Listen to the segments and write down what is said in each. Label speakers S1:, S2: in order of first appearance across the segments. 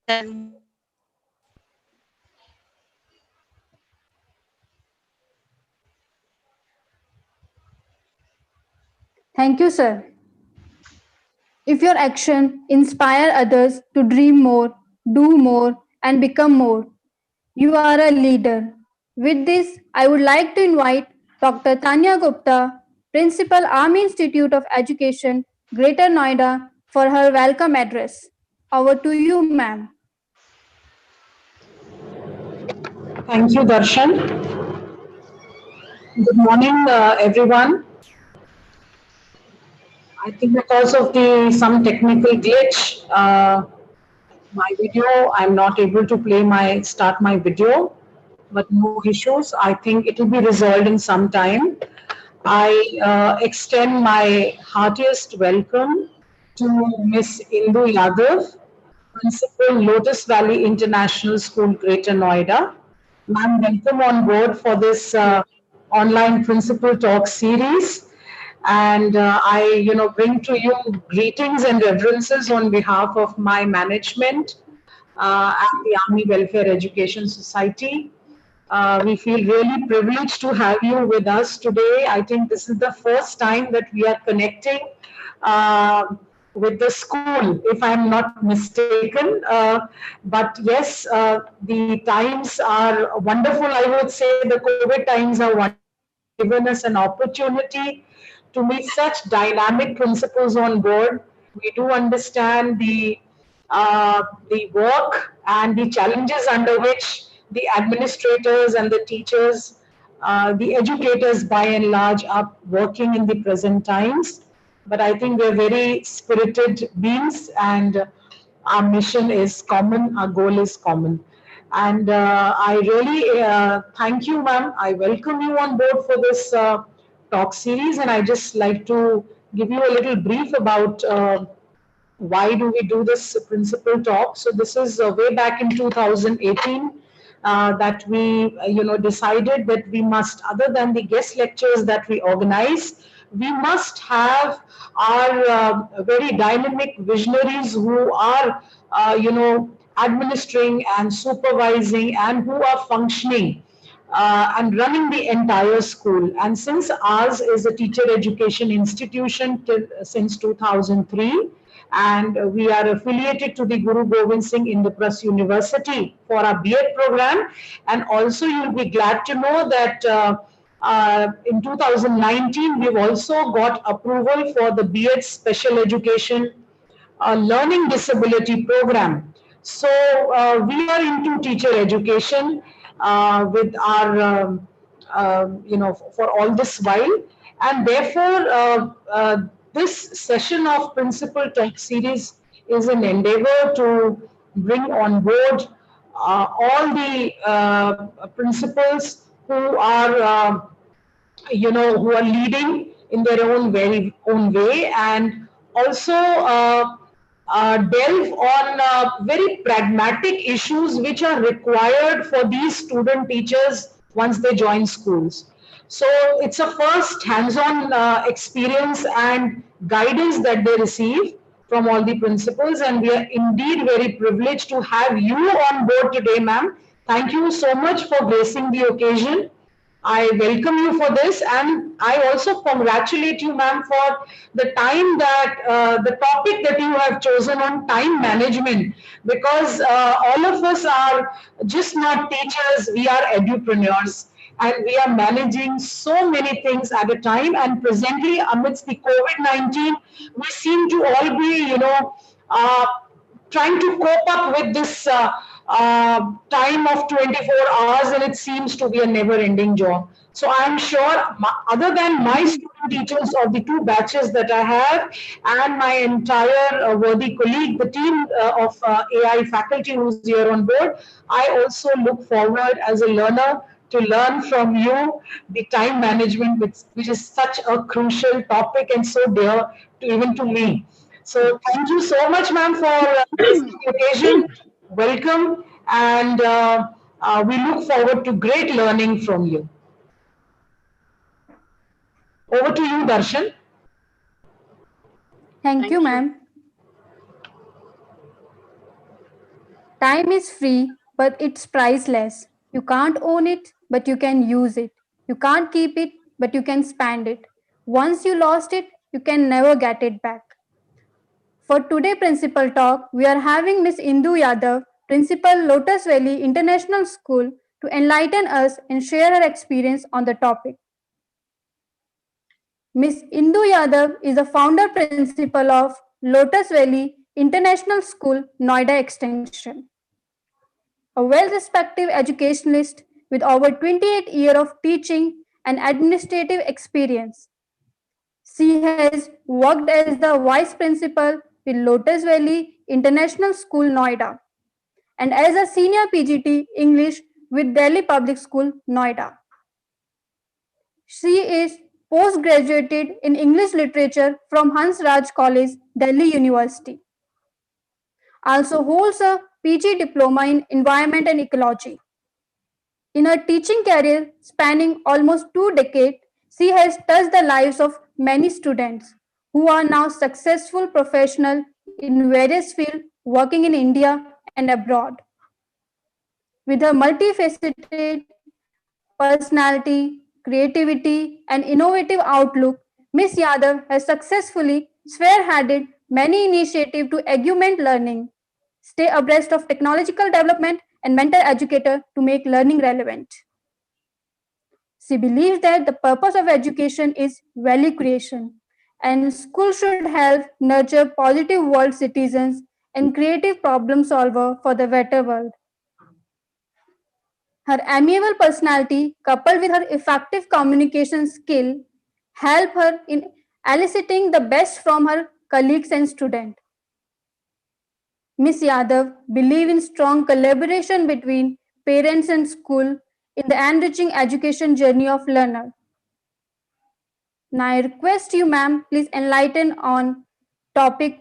S1: Thank you, sir. If your action inspire others to dream more, do more, and become more, you are a leader. With this, I would like to invite Dr. Tanya Gupta, Principal Army Institute of Education, Greater Noida, for her welcome address. Over to you, ma'am.
S2: Thank you, Darshan. Good morning, everyone. I think because of the some technical glitch, my video, I'm not able to start my video, but no issues. I think it will be resolved in some time. I extend my heartiest welcome to Miss Indu Yadav, Principal, Lotus Valley International School, Greater Noida. Ma'am, welcome on board for this online principal talk series. And I bring to you greetings and reverences on behalf of my management and the Army Welfare Education Society. We feel really privileged to have you with us today. I think this is the first time that we are connecting uh, with the school, if I'm not mistaken. But yes, the times are wonderful. I would say the COVID times are wonderful. They have given us an opportunity to meet such dynamic principals on board. We do understand the work and the challenges under which the administrators and the teachers, the educators by and large are working in the present times. But I think we're very spirited beings and our mission is common, our goal is common. And I really thank you, ma'am. I welcome you on board for this talk series, and I just like to give you a little brief about why do we do this principal talk. So this is way back in 2018 that we decided that we must, other than the guest lectures that we organize, we must have our very dynamic visionaries who are administering and supervising and who are functioning and running the entire school. And since ours is a teacher education institution since 2003, and we are affiliated to the Guru Gobind Singh Indraprasth University for our B.Ed program. And also, you'll be glad to know that in 2019, we've also got approval for the B.Ed Special Education Learning Disability Program. So we are into teacher education with our, for all this while. And therefore, this session of Principal Talk Series is an endeavor to bring on board all the principals who are who are leading in their own very own way, and also delve on very pragmatic issues which are required for these student teachers once they join schools. So it's a first hands-on experience and guidance that they receive from all the principals, and we are indeed very privileged to have you on board today, ma'am. Thank you so much for gracing the occasion. I welcome you for this, and I also congratulate you, ma'am, for the time that the topic that you have chosen on time management, because all of us are just not teachers, we are edupreneurs. And we are managing so many things at a time. And presently, amidst the COVID-19, we seem to all be, uh, trying to cope up with this time of 24 hours, and it seems to be a never ending job. So I'm sure, other than my student teachers of the two batches that I have, and my entire worthy colleague, the team of AI faculty who's here on board, I also look forward as a learner to learn from you the time management, which is such a crucial topic and so dear to even to me. So thank you so much, ma'am, for this occasion. Welcome, and we look forward to great learning from you. Over to you, Darshan.
S1: Thank you, ma'am. Time is free, but it's priceless. You can't own it, but you can use it. You can't keep it, but you can spend it. Once you lost it, you can never get it back. For today principal talk, we are having Miss Indu Yadav, Principal Lotus Valley International School, to enlighten us and share her experience on the topic. Miss Indu Yadav is the founder principal of Lotus Valley International School, Noida Extension, a well-respected educationalist with over 28 years of teaching and administrative experience. She has worked as the vice principal with Lotus Valley International School, Noida, and as a senior PGT English with Delhi Public School, Noida. She is postgraduated in English literature from Hans Raj College, Delhi University. Also holds a PG diploma in environment and ecology. In her teaching career spanning almost 2 decades, she has touched the lives of many students who are now successful professionals in various fields working in India and abroad. With her multifaceted personality, creativity, and innovative outlook, Ms. Yadav has successfully spearheaded many initiatives to augment learning, stay abreast of technological development, and mentor educator to make learning relevant. She believes that the purpose of education is value creation, and schools should help nurture positive world citizens and creative problem solver for the better world. Her amiable personality, coupled with her effective communication skill, help her in eliciting the best from her colleagues and students. Ms. Yadav believes in strong collaboration between parents and school in the enriching education journey of learner. Now I request you, ma'am, please enlighten on topic.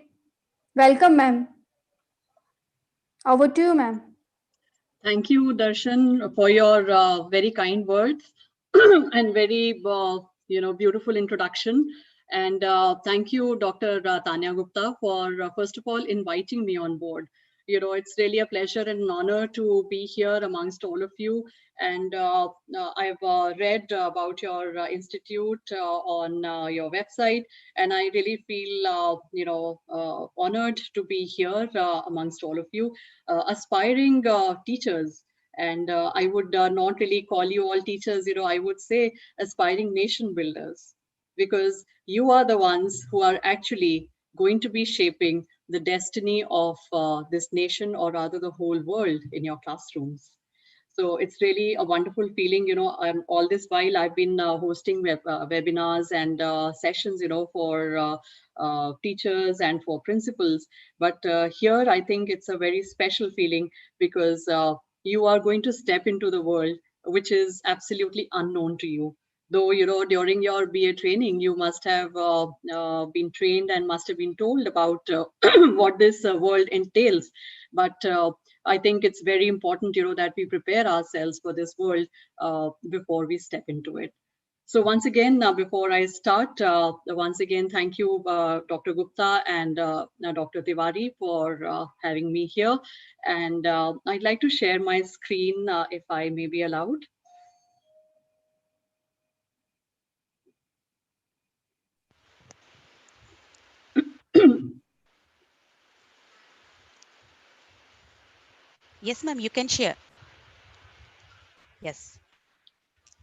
S1: Welcome, ma'am. Over to you, ma'am.
S3: Thank you, Darshan, for your very kind words and very, beautiful introduction. And thank you, Dr. Tanya Gupta, for first of all inviting me on board. It's really a pleasure and an honor to be here amongst all of you. And I've read about your institute on your website, and I really feel, honored to be here amongst all of you, aspiring teachers. And I would not really call you all teachers, I would say aspiring nation builders, because you are the ones who are actually going to be shaping the destiny of this nation, or rather the whole world, in your classrooms. So it's really a wonderful feeling, all this while I've been hosting webinars and sessions, for teachers and for principals. But here, I think it's a very special feeling, because you are going to step into the world which is absolutely unknown to you. Though, during your BA training, you must have been trained and must have been told about what this world entails. But I think it's very important, that we prepare ourselves for this world before we step into it. So once again, before I start, once again, thank you, Dr. Gupta and Dr. Tiwari, for having me here. And I'd like to share my screen, if I may be allowed.
S4: Yes, ma'am, you can share. Yes.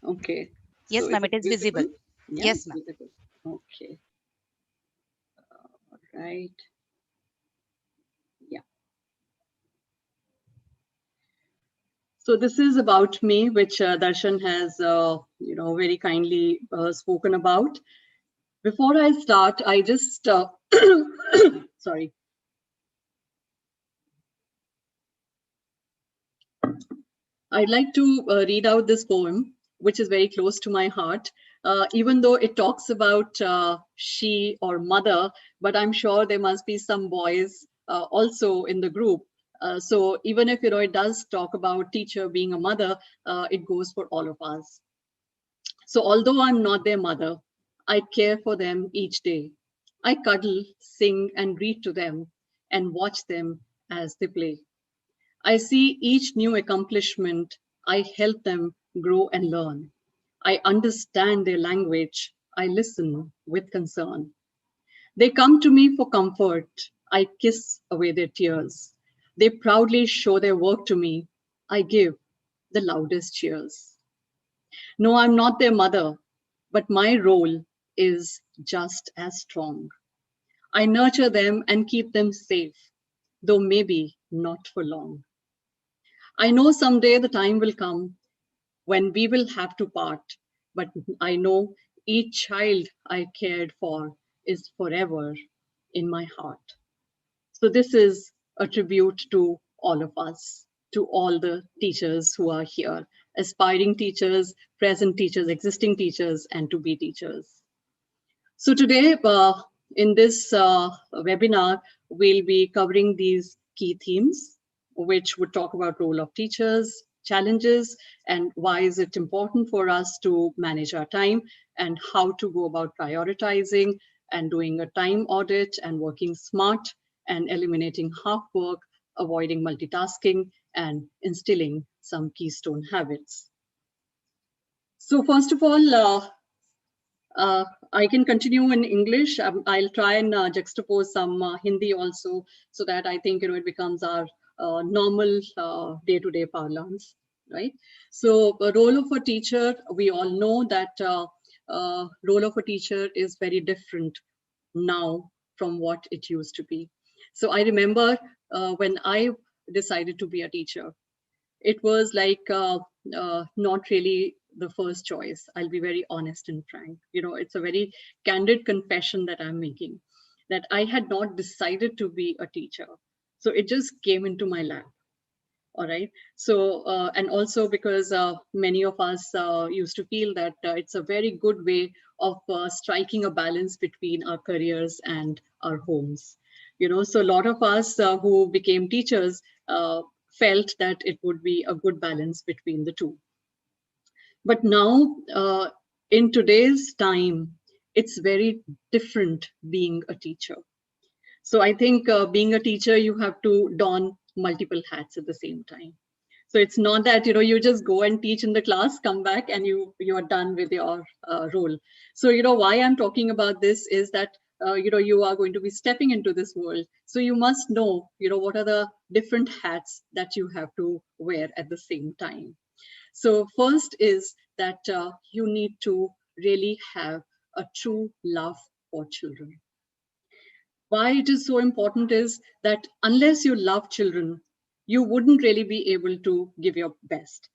S3: Okay.
S4: Yes,
S3: So
S4: ma'am, it is visible.
S3: Yeah,
S4: Yes, ma'am.
S3: visible. Okay. All right. Yeah. So this is about me, which Darshan has, very kindly spoken about. Before I start, I just, sorry. I'd like to read out this poem, which is very close to my heart, even though it talks about she or mother, but I'm sure there must be some boys also in the group. So even if, it does talk about teacher being a mother, it goes for all of us. So although I'm not their mother, I care for them each day. I cuddle, sing, and read to them and watch them as they play. I see each new accomplishment. I help them grow and learn. I understand their language. I listen with concern. They come to me for comfort. I kiss away their tears. They proudly show their work to me. I give the loudest cheers. No, I'm not their mother, but my role is just as strong. I nurture them and keep them safe, though maybe not for long. I know someday the time will come when we will have to part, but I know each child I cared for is forever in my heart. So this is a tribute to all of us, to all the teachers who are here, aspiring teachers, present teachers, existing teachers, and to be teachers. So today, in this webinar, we'll be covering these key themes, which would talk about role of teachers, challenges, and why is it important for us to manage our time, and how to go about prioritizing and doing a time audit and working smart and eliminating half work, avoiding multitasking, and instilling some keystone habits. So first of all, I can continue in English. I'll try and juxtapose some Hindi also, so that I think it becomes our normal day-to-day parlance, right? So, the role of a teacher, we all know that role of a teacher is very different now from what it used to be. So, I remember when I decided to be a teacher, it was like not really the first choice. I'll be very honest and frank. It's a very candid confession that I'm making, that I had not decided to be a teacher. So it just came into my lap. All right. So, and also because many of us used to feel that it's a very good way of striking a balance between our careers and our homes. So a lot of us who became teachers felt that it would be a good balance between the two. But now, in today's time, it's very different being a teacher. So I think being a teacher, you have to don multiple hats at the same time. So it's not that you just go and teach in the class, come back, and you are done with your role. So why I'm talking about this is that you are going to be stepping into this world. So you must know what are the different hats that you have to wear at the same time. So first is that you need to really have a true love for children. Why it is so important is that unless you love children, you wouldn't really be able to give your best.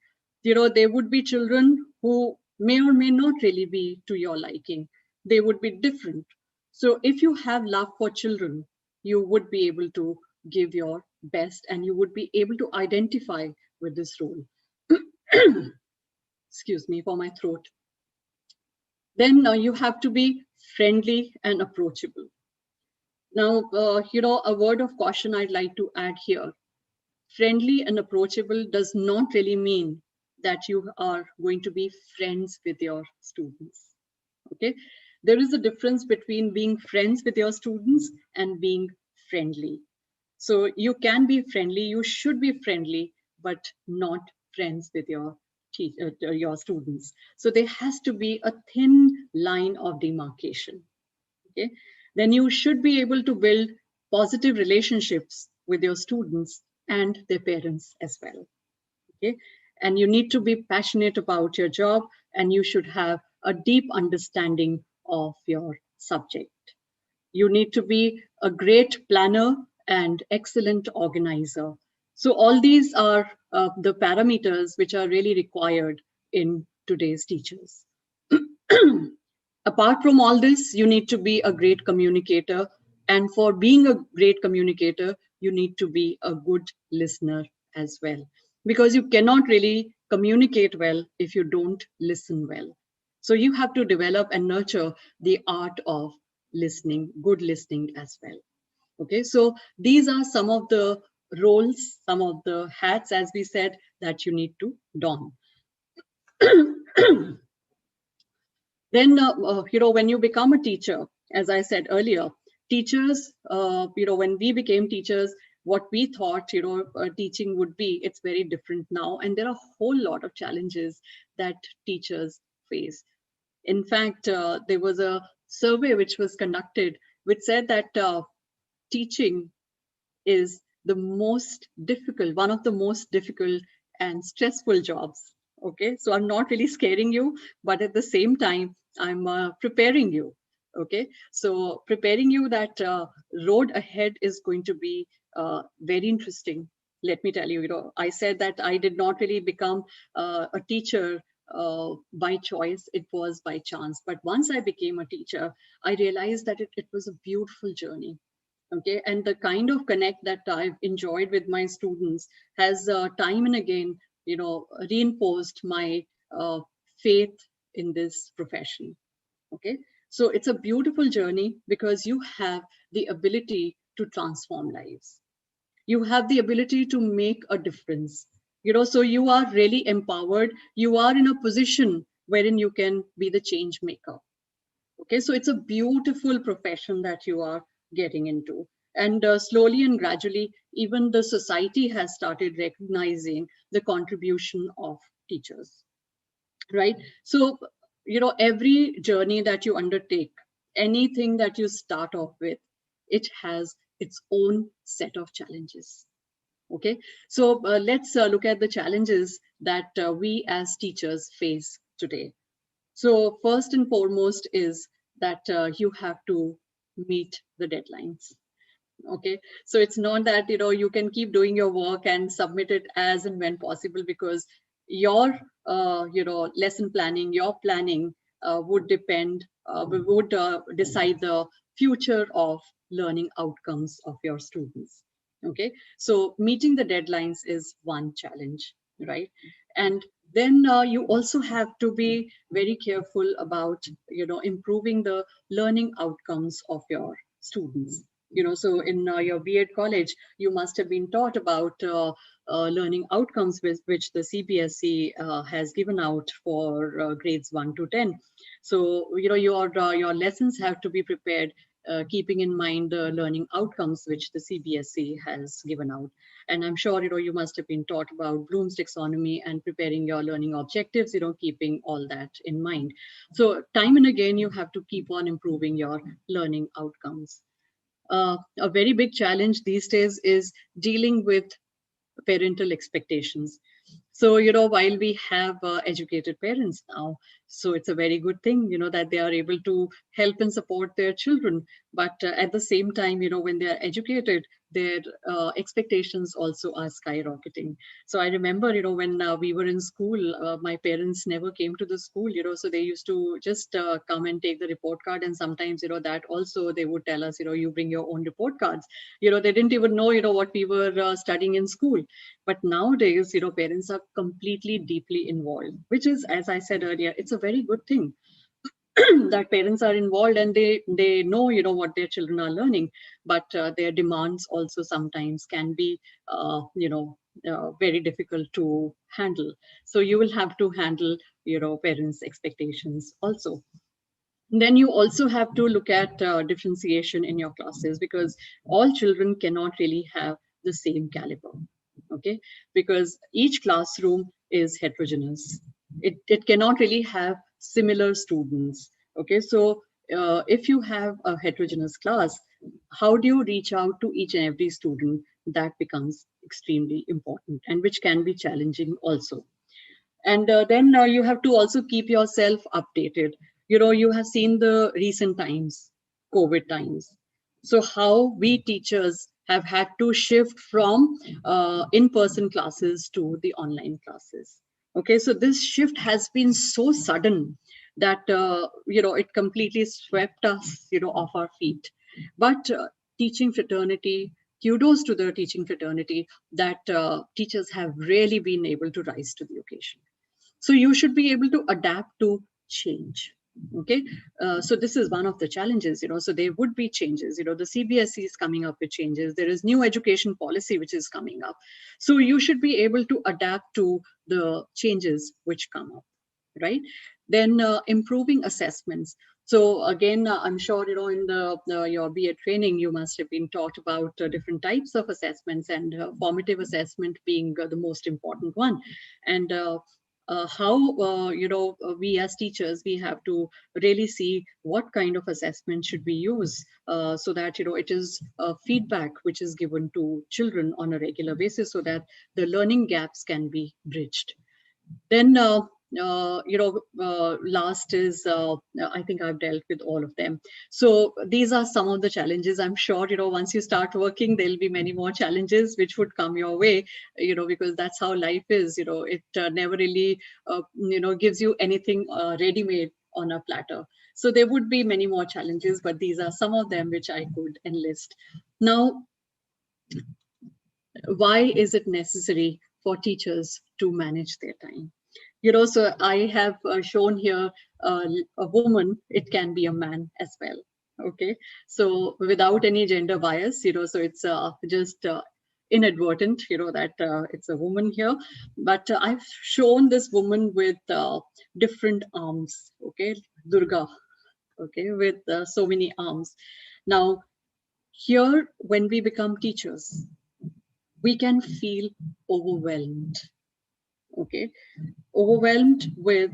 S3: There would be children who may or may not really be to your liking. They would be different. So if you have love for children, you would be able to give your best and you would be able to identify with this role. Excuse me for my throat. Then you have to be friendly and approachable. Now, a word of caution I'd like to add here. Friendly and approachable does not really mean that you are going to be friends with your students. Okay, there is a difference between being friends with your students and being friendly. So you can be friendly, you should be friendly, but not friends with your students. So there has to be a thin line of demarcation. Okay, then you should be able to build positive relationships with your students and their parents as well. Okay, and you need to be passionate about your job and you should have a deep understanding of your subject. You need to be a great planner and excellent organizer. So all these are the parameters which are really required in today's teachers. Apart from all this, you need to be a great communicator. And for being a great communicator, you need to be a good listener as well. Because you cannot really communicate well if you don't listen well. So you have to develop and nurture the art of listening, good listening as well. Okay, so these are some of the roles, some of the hats, as we said, that you need to don. Then, when you become a teacher, as I said earlier, teachers, when we became teachers, what we thought, teaching would be, it's very different now. And there are a whole lot of challenges that teachers face. In fact, there was a survey which was conducted, which said that teaching is the most difficult, one of the most difficult and stressful jobs. Okay, so I'm not really scaring you, but at the same time, I'm preparing you. Okay, so preparing you that road ahead is going to be very interesting. Let me tell you, I said that I did not really become a teacher by choice, it was by chance. But once I became a teacher, I realized that it was a beautiful journey. Okay, and the kind of connect that I've enjoyed with my students has time and again, reinforced my faith in this profession. Okay, so it's a beautiful journey because you have the ability to transform lives. You have the ability to make a difference. So you are really empowered. You are in a position wherein you can be the change maker. Okay, so it's a beautiful profession that you are getting into. And slowly and gradually, even the society has started recognizing the contribution of teachers, right? So, every journey that you undertake, anything that you start off with, it has its own set of challenges. Okay, so let's look at the challenges that we as teachers face today. So first and foremost is that you have to meet the deadlines. Okay, so it's not that you can keep doing your work and submit it as and when possible, because your lesson planning, your planning would depend, would decide the future of learning outcomes of your students. Okay, so meeting the deadlines is one challenge, right? And then you also have to be very careful about improving the learning outcomes of your students. So in your B.Ed college, you must have been taught about learning outcomes which the CBSE has given out for grades 1 to 10. So your lessons have to be prepared keeping in mind the learning outcomes which the CBSE has given out. And I'm sure you must have been taught about Bloom's taxonomy and preparing your learning objectives, keeping all that in mind. So time and again, you have to keep on improving your learning outcomes. A very big challenge these days is dealing with parental expectations. So, while we have educated parents now, so it's a very good thing, that they are able to help and support their children. But at the same time, when they are educated, their expectations also are skyrocketing. So I remember, when we were in school, my parents never came to the school, so they used to just come and take the report card. And sometimes, that also they would tell us, you bring your own report cards. They didn't even know, what we were studying in school. But nowadays, parents are completely deeply involved, which is, as I said earlier, it's a very good thing that parents are involved and they know, what their children are learning, but their demands also sometimes can be, very difficult to handle. So you will have to handle, parents' expectations also. Then you also have to look at differentiation in your classes, because all children cannot really have the same caliber. Okay, because each classroom is heterogeneous. It cannot really have similar students. Okay, so if you have a heterogeneous class, how do you reach out to each and every student? That becomes extremely important, and which can be challenging also. And then you have to also keep yourself updated. You have seen the recent times, COVID times. So how we teachers have had to shift from in-person classes to the online classes. Okay, so this shift has been so sudden that it completely swept us off our feet. But teaching fraternity, kudos to the teaching fraternity, that teachers have really been able to rise to the occasion. So you should be able to adapt to change. Okay, so this is one of the challenges. So there would be changes. The CBSE is coming up with changes. There is new education policy which is coming up. So you should be able to adapt to the changes which come up, right? Then improving assessments. So again, I'm sure, in your BA training, you must have been taught about different types of assessments, and formative assessment being the most important one. And how, we as teachers, we have to really see what kind of assessment should we use, so that, it is feedback which is given to children on a regular basis, so that the learning gaps can be bridged. Then, last is, I think I've dealt with all of them. So these are some of the challenges. I'm sure, once you start working, there'll be many more challenges which would come your way, because that's how life is. It never really, gives you anything ready-made on a platter. So there would be many more challenges, but these are some of them which I could enlist. Now, why is it necessary for teachers to manage their time? So I have shown here a woman, it can be a man as well. Okay, so without any gender bias, so it's just inadvertent, that it's a woman here. But I've shown this woman with different arms, okay, Durga, okay, with so many arms. Now, here, when we become teachers, we can feel overwhelmed, okay, overwhelmed with,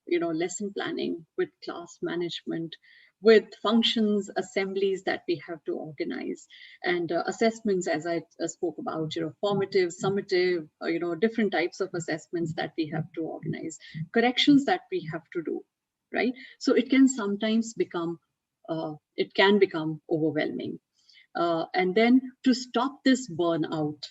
S3: lesson planning, with class management, with functions, assemblies that we have to organize, and assessments, as I spoke about, formative, summative, different types of assessments that we have to organize, corrections that we have to do, right? So it can sometimes become, overwhelming. And then to stop this burnout,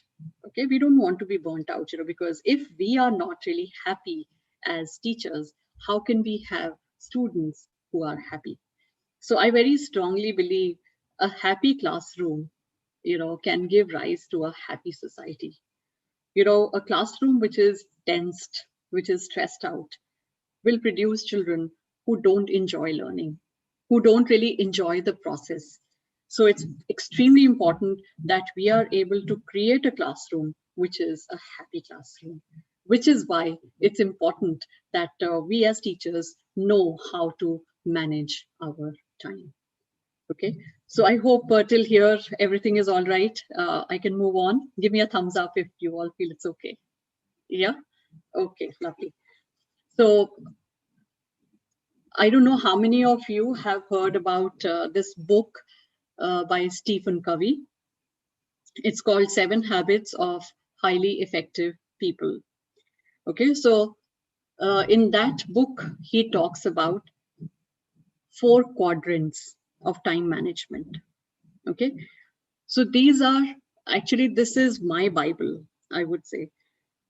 S3: okay, we don't want to be burnt out, because if we are not really happy as teachers, how can we have students who are happy? So I very strongly believe a happy classroom, can give rise to a happy society. A classroom which is tensed, which is stressed out, will produce children who don't enjoy learning, who don't really enjoy the process. So it's extremely important that we are able to create a classroom which is a happy classroom, which is why it's important that we as teachers know how to manage our time. Okay, so I hope till here everything is all right. I can move on. Give me a thumbs up if you all feel it's okay. Yeah, okay, lovely. So I don't know how many of you have heard about this book by Stephen Covey. It's called 7 Habits of Highly Effective People. Okay, so in that book, he talks about 4 quadrants of time management. Okay, so these are actually, this is my Bible, I would say,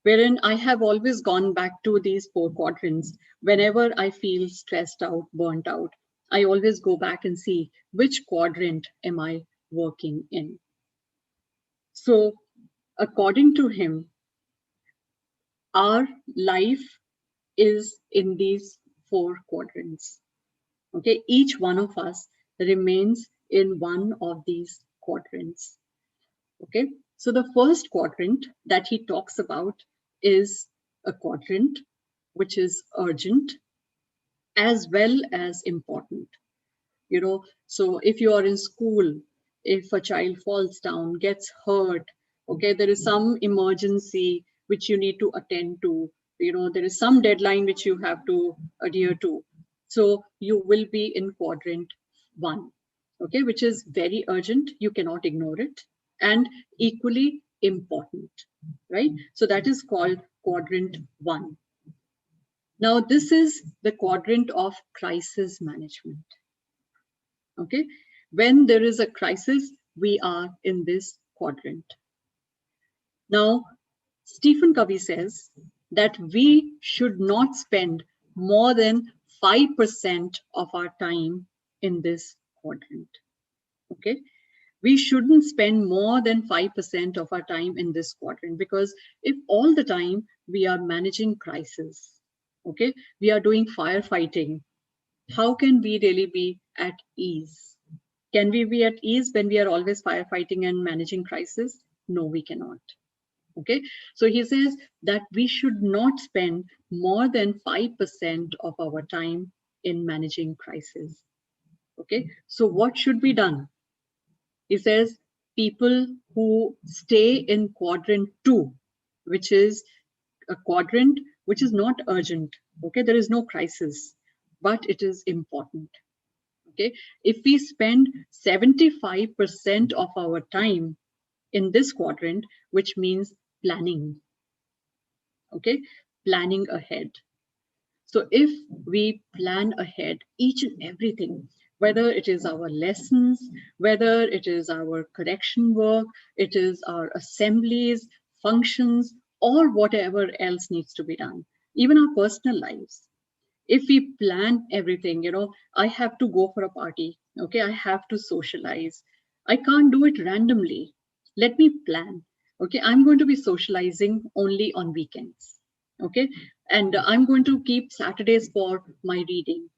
S3: wherein I have always gone back to these 4 quadrants. Whenever I feel stressed out, burnt out, I always go back and see which quadrant am I working in. So according to him, our life is in these 4 quadrants. Okay, each one of us remains in one of these quadrants. Okay, so the first quadrant that he talks about is a quadrant which is urgent as well as important. So if you are in school, if a child falls down, gets hurt, okay, there is some emergency which you need to attend to, there is some deadline which you have to adhere to. So you will be in quadrant 1, okay, which is very urgent. You cannot ignore it, and equally important, right? So that is called quadrant 1. Now, this is the quadrant of crisis management. Okay, when there is a crisis, we are in this quadrant. Now, Stephen Covey says that we should not spend more than 5% of our time in this quadrant. Okay, we shouldn't spend more than 5% of our time in this quadrant, because if all the time we are managing crisis, okay, we are doing firefighting, how can we really be at ease? Can we be at ease when we are always firefighting and managing crisis? No, we cannot. Okay, so he says that we should not spend more than 5% of our time in managing crisis. Okay, so what should be done? He says people who stay in quadrant 2, which is a quadrant which is not urgent. Okay, there is no crisis, but it is important. Okay, if we spend 75% of our time in this quadrant, which means planning, okay, planning ahead. So if we plan ahead each and everything, whether it is our lessons, whether it is our correction work, it is our assemblies, functions, or whatever else needs to be done, even our personal lives. If we plan everything, I have to go for a party, okay, I have to socialize. I can't do it randomly. Let me plan. Okay, I'm going to be socializing only on weekends. Okay, and I'm going to keep Saturdays for my reading,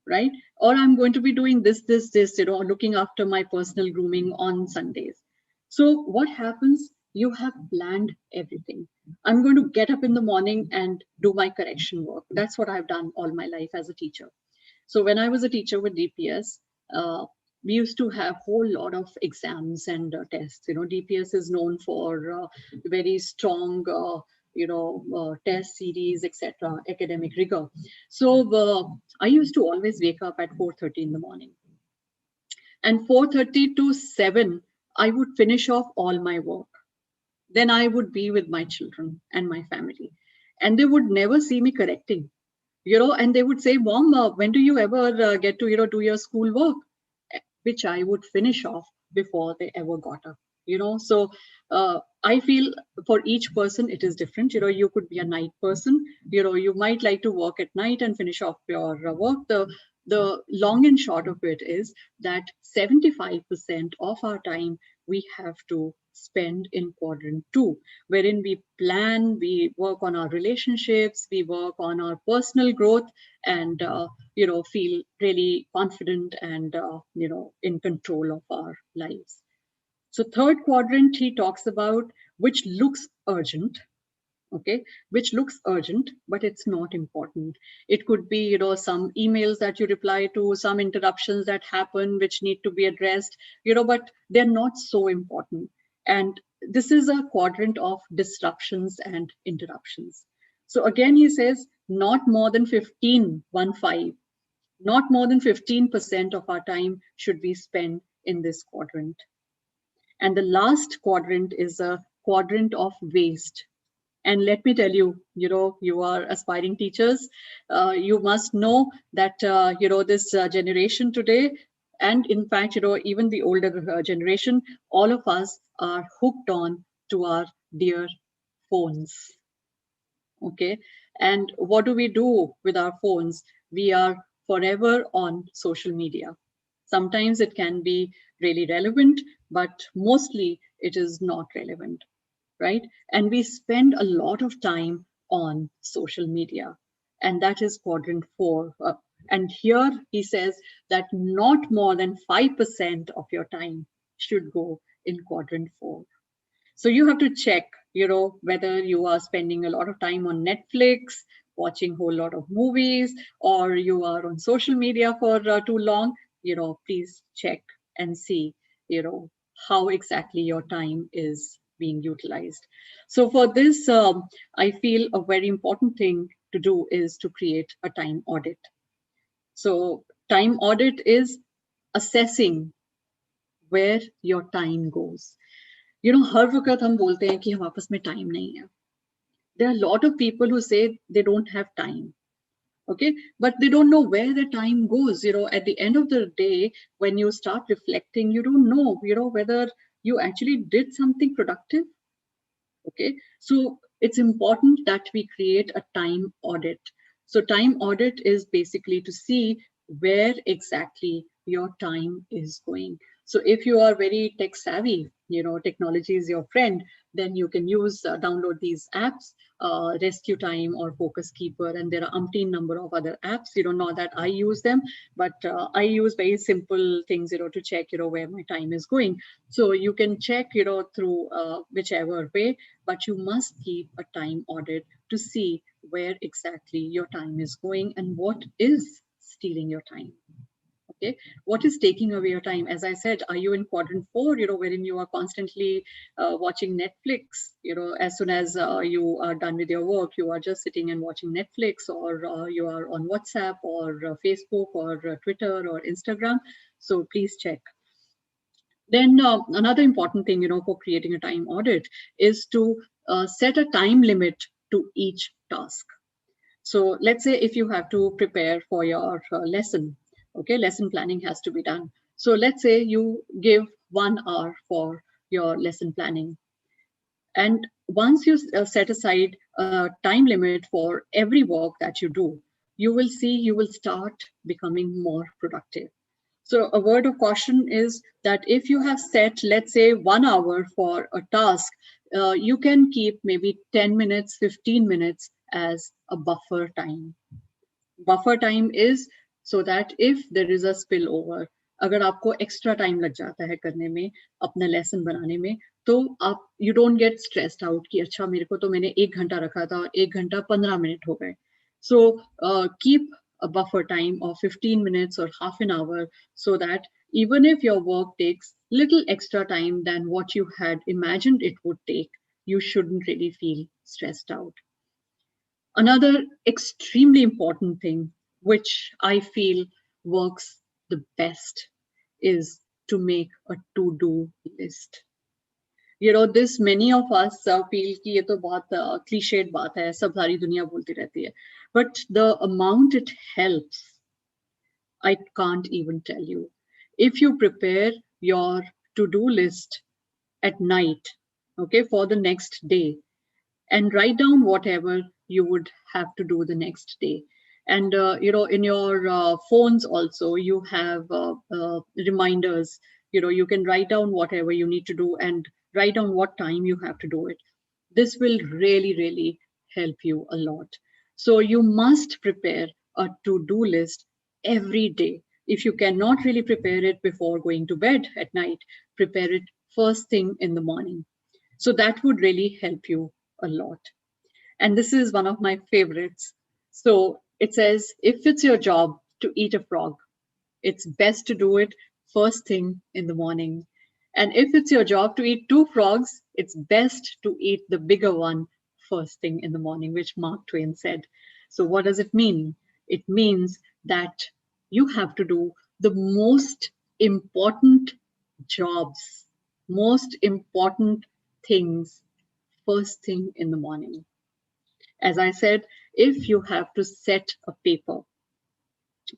S3: right? Or I'm going to be doing this, looking after my personal grooming on Sundays. So what happens? You have planned everything. I'm going to get up in the morning and do my correction work. That's what I've done all my life as a teacher. So when I was a teacher with DPS, we used to have a whole lot of exams and tests. DPS is known for very strong, test series, etc., academic rigor. So I used to always wake up at 4:30 in the morning, and 4:30 to 7, I would finish off all my work. Then I would be with my children and my family, and they would never see me correcting. And they would say, Mom, when do you ever get to, do your school work? Which I would finish off before they ever got up. So I feel for each person it is different. You could be a night person. You might like to work at night and finish off your work. The long and short of it is that 75% of our time we have to spend in quadrant 2, wherein we plan, we work on our relationships, we work on our personal growth, and feel really confident and in control of our lives. So third quadrant he talks about, which looks urgent, okay, which looks urgent, but it's not important. It could be some emails that you reply to, some interruptions that happen which need to be addressed, but they're not so important. And this is a quadrant of disruptions and interruptions. So again he says not more than 15, not more than 15% of our time should be spent in this quadrant. And the last quadrant is a quadrant of waste. And let me tell you, you are aspiring teachers. You must know that, this generation today, and in fact, even the older generation, all of us are hooked on to our dear phones. Okay. And what do we do with our phones? We are forever on social media. Sometimes it can be really relevant, but mostly it is not relevant, right? And we spend a lot of time on social media, and that is quadrant 4. And here he says that not more than 5% of your time should go in quadrant 4. So you have to check, whether you are spending a lot of time on Netflix, watching a whole lot of movies, or you are on social media for too long. Please check and see, how exactly your time is being utilized. So for this, I feel a very important thing to do is to create a time audit. So time audit is assessing where your time goes. हर वक्त हम बोलते हैं कि हमारे पास में time नहीं है. There are a lot of people who say they don't have time, okay, but they don't know where the time goes. At the end of the day, when you start reflecting, you don't know, whether you actually did something productive. Okay, so it's important that we create a time audit. So time audit is basically to see where exactly your time is going. So if you are very tech savvy, technology is your friend, then you can use download these apps, Rescue Time or Focus Keeper, and there are umpteen number of other apps. Not that I use them, but I use very simple things, to check, where my time is going. So you can check, through whichever way, but you must keep a time audit to see where exactly your time is going and what is stealing your time. Okay, what is taking away your time? As I said, are you in quadrant 4, wherein you are constantly watching Netflix? As soon as you are done with your work, you are just sitting and watching Netflix, or you are on WhatsApp or Facebook or Twitter or Instagram. So please check. Then another important thing, for creating a time audit is to set a time limit to each task. So let's say if you have to prepare for your lesson, okay, lesson planning has to be done. So let's say you give 1 hour for your lesson planning. And once you set aside a time limit for every work that you do, you will see you will start becoming more productive. So a word of caution is that if you have set, let's say 1 hour for a task, you can keep maybe 10 minutes, 15 minutes as a buffer time. Buffer time is so that if there is a spillover, अगर आपको extra time लग जाता है करने में, अपना lesson बनाने में, तो आप you don't get stressed out कि अच्छा मेरे को तो मैंने 1 घंटा रखा था और 1 घंटा 15 मिनट हो गए. So keep a buffer time of 15 minutes or half an hour so that even if your work takes little extra time than what you had imagined it would take, you shouldn't really feel stressed out. Another extremely important thing, which I feel works the best, is to make a to-do list. This many of us feel कि ये तो बहुत cliched बात है, सब सारी दुनिया बोलती रहती है. But the amount it helps, I can't even tell you. If you prepare your to-do list at night, okay, for the next day, and write down whatever you would have to do the next day. And in your phones also you have reminders. You can write down whatever you need to do and write down what time you have to do it. This will really, really help you a lot. So you must prepare a to-do list every day. If you cannot really prepare it before going to bed at night, prepare it first thing in the morning. So that would really help you a lot. And this is one of my favorites. So it says, if it's your job to eat a frog, it's best to do it first thing in the morning. And if it's your job to eat 2 frogs, it's best to eat the bigger one first thing in the morning, which Mark Twain said. So what does it mean? It means that you have to do the most important jobs, most important things first thing in the morning. As I said, if you have to set a paper,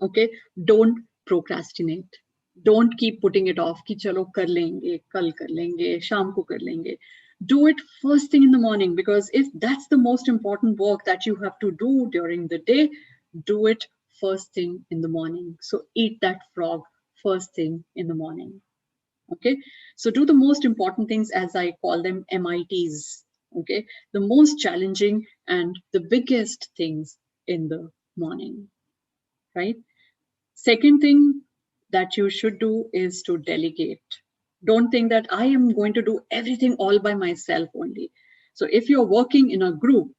S3: okay, don't procrastinate. Don't keep putting it off ki chalo kar lenge, kal kar lenge, sham ko kar lenge. Do it first thing in the morning, because if that's the most important work that you have to do during the day, do it first thing in the morning. So eat that frog first thing in the morning. Okay, so do the most important things, as I call them, MITs. Okay, the most challenging and the biggest things in the morning, right? Second thing that you should do is to delegate. Don't think that I am going to do everything all by myself only. So if you're working in a group,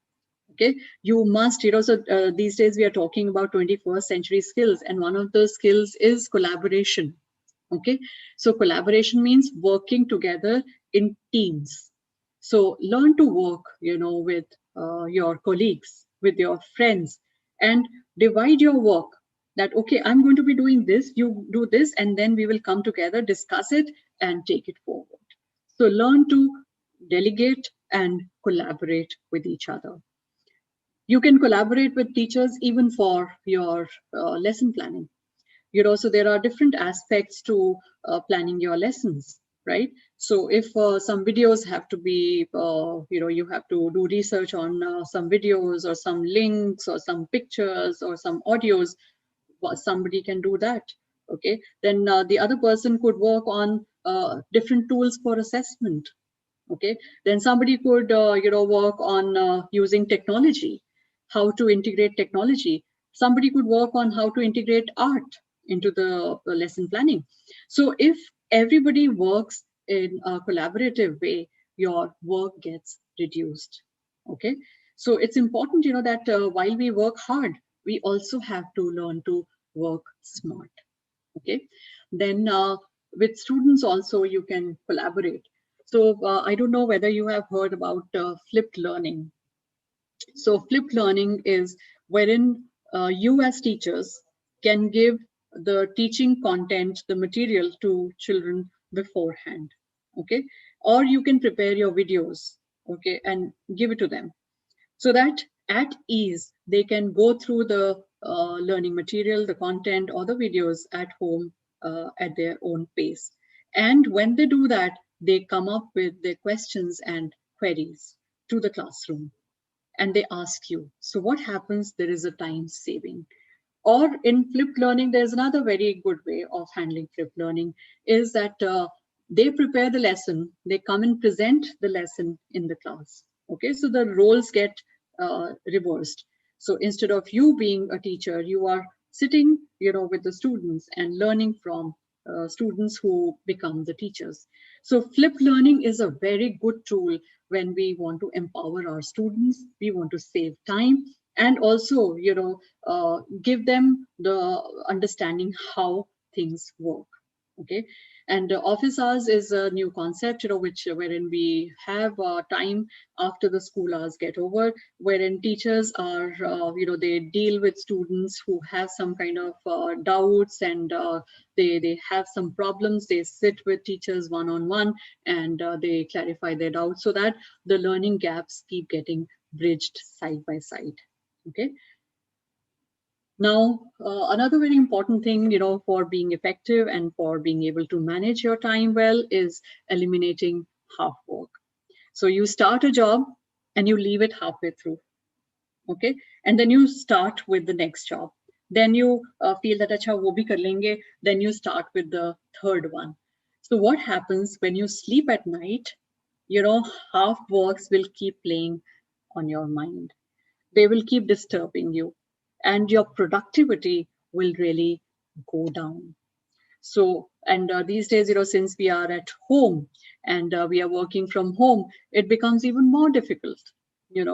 S3: okay, you must, so these days we are talking about 21st century skills, and one of those skills is collaboration. Okay, so collaboration means working together in teams. So learn to work, with your colleagues, with your friends, and divide your work. That, okay, I'm going to be doing this, you do this, and then we will come together, discuss it, and take it forward. So learn to delegate and collaborate with each other. You can collaborate with teachers even for your lesson planning. So there are different aspects to planning your lessons, right? So if some videos have to be, you have to do research on some videos or some links or some pictures or some audios, somebody can do that. Okay, then the other person could work on different tools for assessment. Okay, then somebody could, work on using technology, how to integrate technology. Somebody could work on how to integrate art into the lesson planning. So if everybody works in a collaborative way, your work gets reduced. Okay, so it's important, that while we work hard, we also have to learn to work smart. Okay, then with students also you can collaborate. So I don't know whether you have heard about flipped learning. So flipped learning is wherein you as teachers can give the teaching content, the material to children beforehand, okay? Or you can prepare your videos, okay, and give it to them so that at ease they can go through the learning material, the content or the videos at home at their own pace. And when they do that, they come up with their questions and queries to the classroom and they ask you. So what happens? There is a time saving. Or in flipped learning, there's another very good way of handling flipped learning is that they prepare the lesson, they come and present the lesson in the class. Okay, so the roles get reversed. So instead of you being a teacher, you are sitting, with the students and learning from students who become the teachers. So flipped learning is a very good tool when we want to empower our students, we want to save time, and also, give them the understanding how things work. Okay, and office hours is a new concept, which wherein we have time after the school hours get over, wherein teachers are, they deal with students who have some kind of doubts and they have some problems. They sit with teachers one-on-one and they clarify their doubts so that the learning gaps keep getting bridged side by side. Okay. Now, another very important thing, for being effective and for being able to manage your time well is eliminating half work. So you start a job and you leave it halfway through. Okay. And then you start with the next job. Then you feel that, acha, wo bhi kar lenge. Then you start with the third one. So what happens when you sleep at night, half works will keep playing on your mind. They will keep disturbing you and your productivity will really go down. So, and these days, since we are at home and we are working from home, it becomes even more difficult,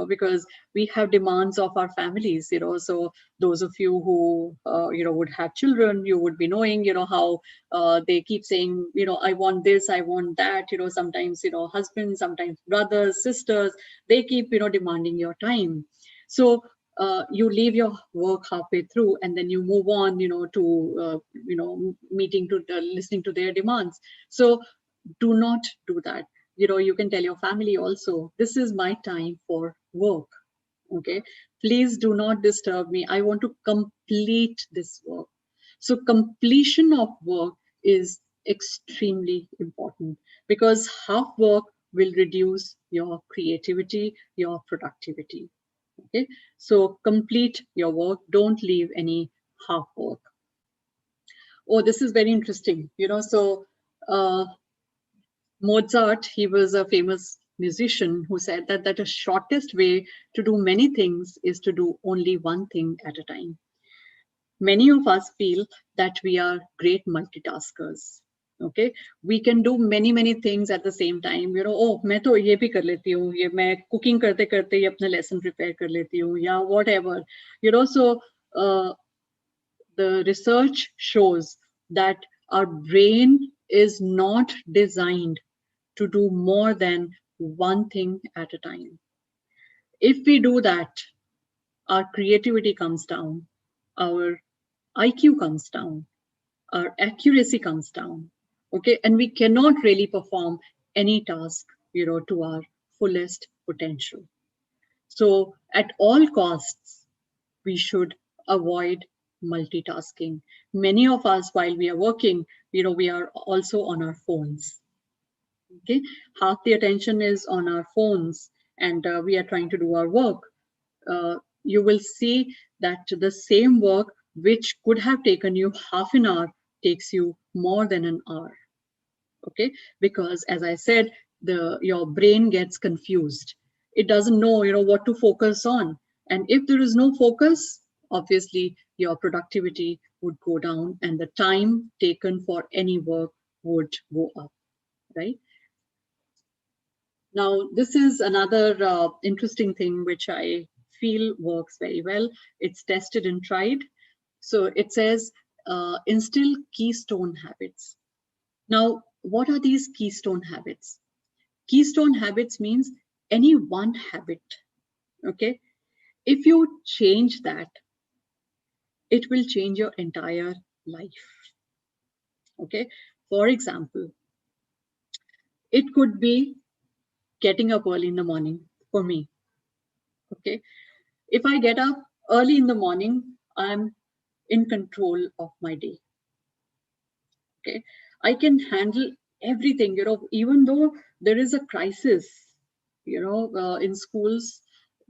S3: because we have demands of our families, so those of you who, would have children, you would be knowing, how they keep saying, I want this, I want that, sometimes, husbands, sometimes brothers, sisters, they keep, demanding your time. So you leave your work halfway through and then you move on, to, meeting to listening to their demands. So do not do that. You can tell your family also, this is my time for work. Okay. Please do not disturb me. I want to complete this work. So completion of work is extremely important because half work will reduce your creativity, your productivity. Okay, so complete your work, don't leave any half work. Oh, this is very interesting. So Mozart, he was a famous musician who said that the shortest way to do many things is to do only one thing at a time. Many of us feel that we are great multitaskers. Okay, we can do many things at the same time. Oh, मैं तो ये भी कर लेती हूँ, ये मैं cooking करते करते ही अपना lesson prepare कर लेती हूँ, या whatever. So the research shows that our brain is not designed to do more than one thing at a time. If we do that, our creativity comes down, our IQ comes down, our accuracy comes down. Okay, and we cannot really perform any task, to our fullest potential. So at all costs, we should avoid multitasking. Many of us, while we are working, we are also on our phones. Okay, half the attention is on our phones and we are trying to do our work. You will see that the same work which could have taken you half an hour takes you more than an hour. Okay, because as I said, your brain gets confused. It doesn't know, what to focus on. And if there is no focus, obviously your productivity would go down and the time taken for any work would go up, right? Now, this is another interesting thing which I feel works very well. It's tested and tried. So it says instill keystone habits. Now, what are these keystone habits? Keystone habits means any one habit, okay? If you change that, it will change your entire life, okay? For example, it could be getting up early in the morning for me, okay? If I get up early in the morning, I'm in control of my day, okay? I can handle everything, even though there is a crisis, in schools,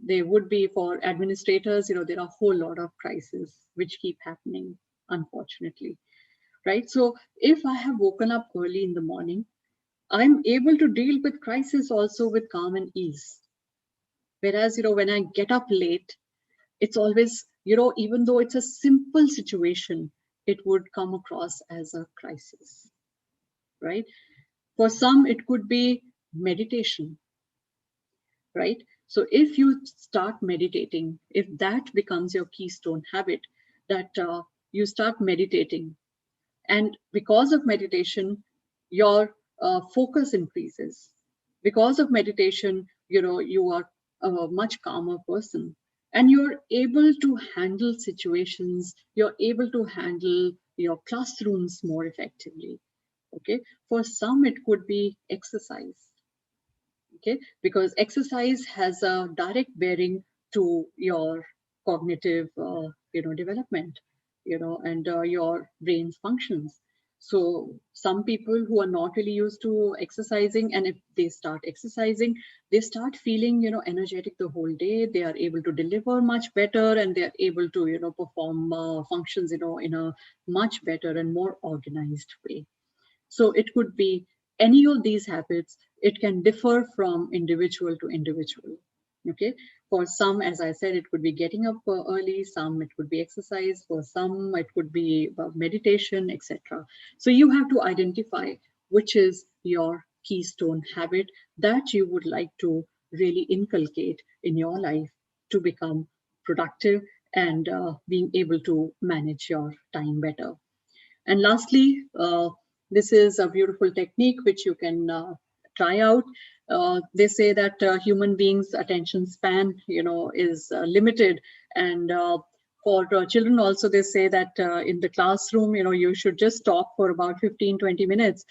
S3: there would be for administrators, there are a whole lot of crises which keep happening, unfortunately, right? So if I have woken up early in the morning, I'm able to deal with crisis also with calm and ease. Whereas, when I get up late, it's always, even though it's a simple situation, it would come across as a crisis, right? For some, it could be meditation, right? So if you start meditating, if that becomes your keystone habit, that you start meditating, and because of meditation, your focus increases. Because of meditation, you are a much calmer person, and you're able to handle situations, you're able to handle your classrooms more effectively, okay? For some, it could be exercise, okay? Because exercise has a direct bearing to your cognitive, development, and your brain's functions. So some people who are not really used to exercising, and if they start exercising, they start feeling, energetic the whole day. They are able to deliver much better, and they are able to, perform functions, in a much better and more organized way. So it could be any of these habits. It can differ from individual to individual. Okay. For some, as I said, it could be getting up early. Some, it could be exercise. For some, it could be meditation, etc. So you have to identify which is your keystone habit that you would like to really inculcate in your life to become productive and being able to manage your time better. And lastly, this is a beautiful technique which you can try out. They say that human beings' attention span, is limited, and for children also, they say that in the classroom, you should just talk for about 15-20 minutes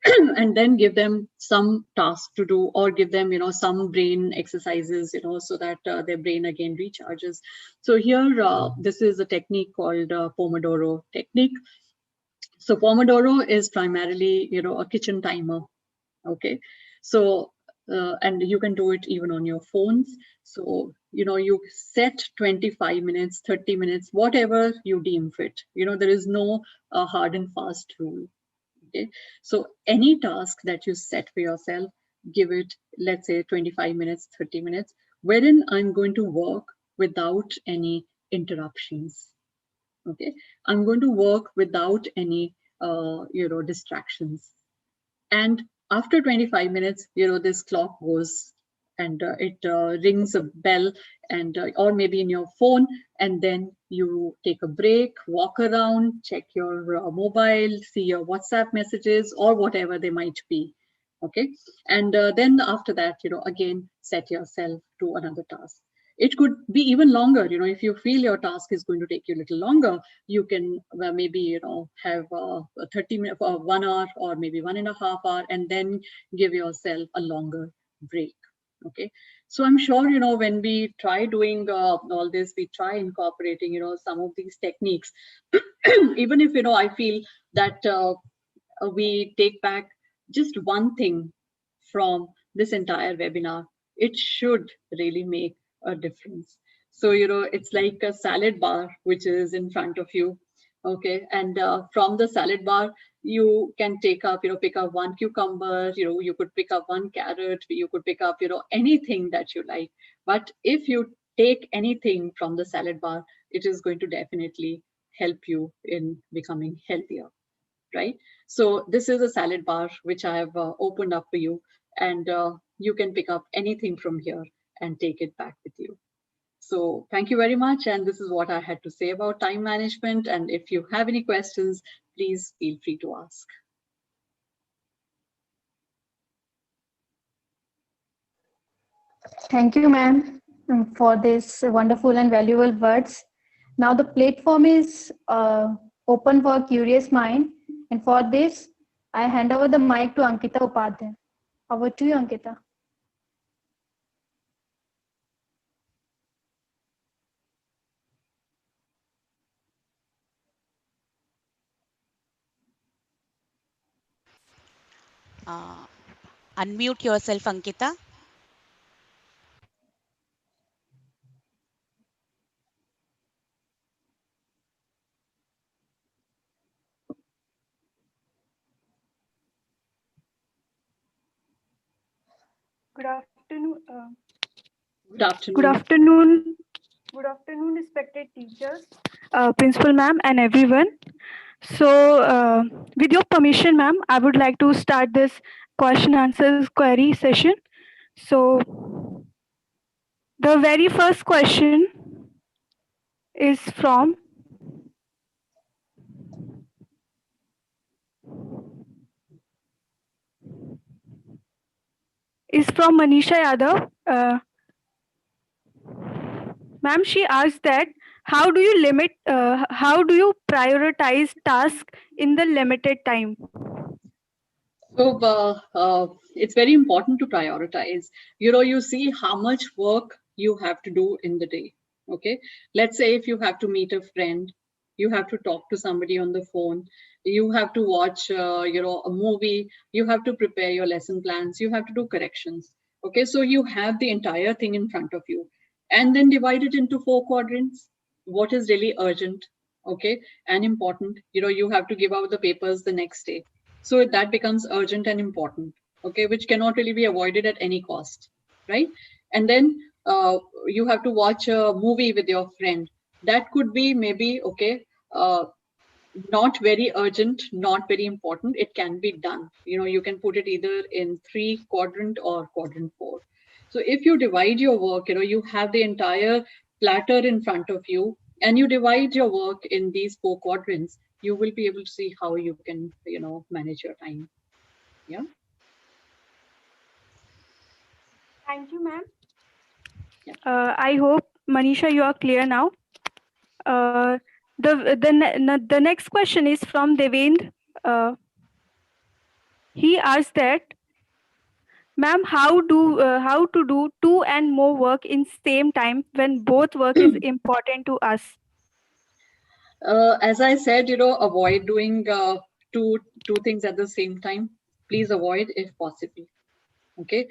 S3: and then give them some task to do, or give them, some brain exercises, so that their brain again recharges. So here, this is a technique called Pomodoro technique. So Pomodoro is primarily, a kitchen timer. Okay. So, and you can do it even on your phones. So, you set 25 minutes, 30 minutes, whatever you deem fit. There is no hard and fast rule. Okay. So any task that you set for yourself, give it, let's say 25 minutes, 30 minutes, wherein I'm going to work without any interruptions. Okay, I'm going to work without any distractions. And after 25 minutes, this clock goes, and it rings a bell, and or maybe in your phone, and then you take a break, walk around, check your mobile, see your WhatsApp messages or whatever they might be. Okay, and then after that, again set yourself to another task. It could be even longer. If you feel your task is going to take you a little longer, you can maybe have 30 minutes, 1 hour, or maybe 1.5 hours, and then give yourself a longer break. Okay, so I'm sure when we try doing all this, we try incorporating some of these techniques. Even if I feel that we take back just one thing from this entire webinar, it should really make a difference. So, it's like a salad bar, which is in front of you. Okay. And from the salad bar, you can pick up one cucumber, you could pick up one carrot, you could pick up, anything that you like. But if you take anything from the salad bar, it is going to definitely help you in becoming healthier. Right? So this is a salad bar which I have opened up for you, and you can pick up anything from here and take it back with you. So thank you very much. And this is what I had to say about time management. And if you have any questions, please feel free to ask.
S1: Thank you, ma'am, for this wonderful and valuable words. Now the platform is open for curious mind, and for this, I hand over the mic to Ankita Upadhyay. Over to you, Ankita.
S4: Uh, Unmute yourself, Ankita.
S5: Good afternoon.
S3: Good
S5: Good
S3: afternoon.
S5: afternoon. Good afternoon, respected teachers, principal ma'am, and everyone. So, with your permission, ma'am, I would like to start this question answers query session. So, the very first question is from Manisha Yadav. Ma'am, she asked that how do you prioritize tasks in the limited time?
S3: So it's very important to prioritize. You see how much work you have to do in the day. Okay. Let's say if you have to meet a friend, you have to talk to somebody on the phone, you have to watch, a movie, you have to prepare your lesson plans, you have to do corrections. Okay. So you have the entire thing in front of you and then divide it into 4 quadrants. What is really urgent? Okay. And important, you have to give out the papers the next day, so that becomes urgent and important, okay, which cannot really be avoided at any cost, right? And then you have to watch a movie with your friend. That could be maybe, okay, not very urgent, not very important. It can be done. You can put it either in 3 quadrant or quadrant 4. So if you divide your work, you have the entire platter in front of you and you divide your work in these 4 quadrants, you will be able to see how you can, manage your time. Yeah.
S5: Thank you, ma'am.
S3: Yeah.
S5: I hope, Manisha, you are clear now. The next question is from Devendra. Uh, he asked that, ma'am, how to do two and more work in same time when both work is important to us?
S3: As I said, avoid doing two things at the same time. Please avoid if possible. Okay.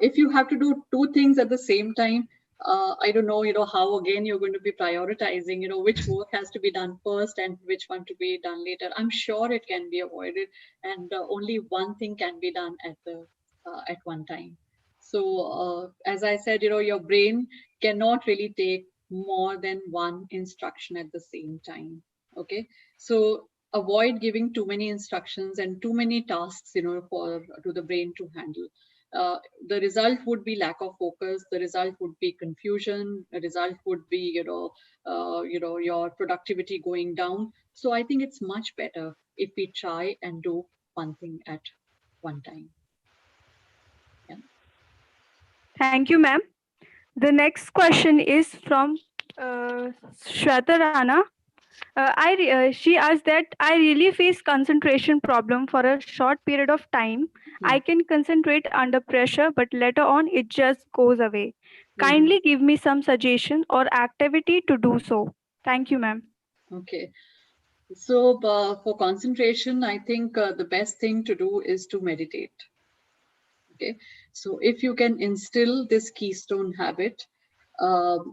S3: If you have to do 2 things at the same time, I don't know, how again you're going to be prioritizing, which work has to be done first and which one to be done later. I'm sure it can be avoided, and only one thing can be done at one time. So, as I said, your brain cannot really take more than one instruction at the same time. Okay, so avoid giving too many instructions and too many tasks, for to the brain to handle. The result would be lack of focus. The result would be confusion. The result would be, your productivity going down. So I think it's much better if we try and do one thing at one time. Yeah.
S5: Thank you, ma'am. The next question is from Shweta Rana. She asked that I really face concentration problem for a short period of time. I can concentrate under pressure, but later on it just goes away. Kindly give me some suggestion or activity to do so. Thank you, ma'am.
S3: Okay. So for concentration, I think the best thing to do is to meditate. Okay. So if you can instill this keystone habit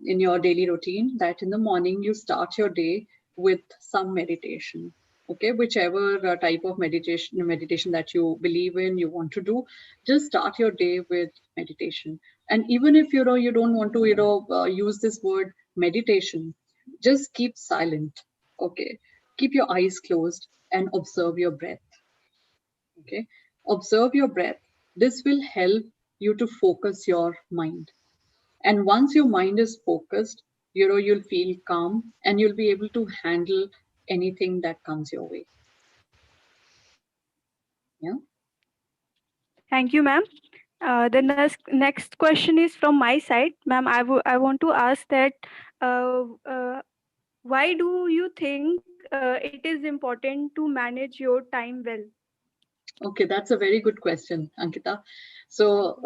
S3: in your daily routine, that in the morning you start your day with some meditation. Okay, whichever type of meditation that you believe in, you want to do, just start your day with meditation. And even if you don't want to use this word meditation, just keep silent. Okay, keep your eyes closed and observe your breath. Okay, observe your breath. This will help you to focus your mind. And once your mind is focused, you'll feel calm and you'll be able to handle anything that comes your way. Yeah.
S5: Thank you, ma'am. The next question is from my side, ma'am. I want to ask that uh, uh, why do you think it is important to manage your time well?
S3: Okay, that's a very good question, Ankita. So,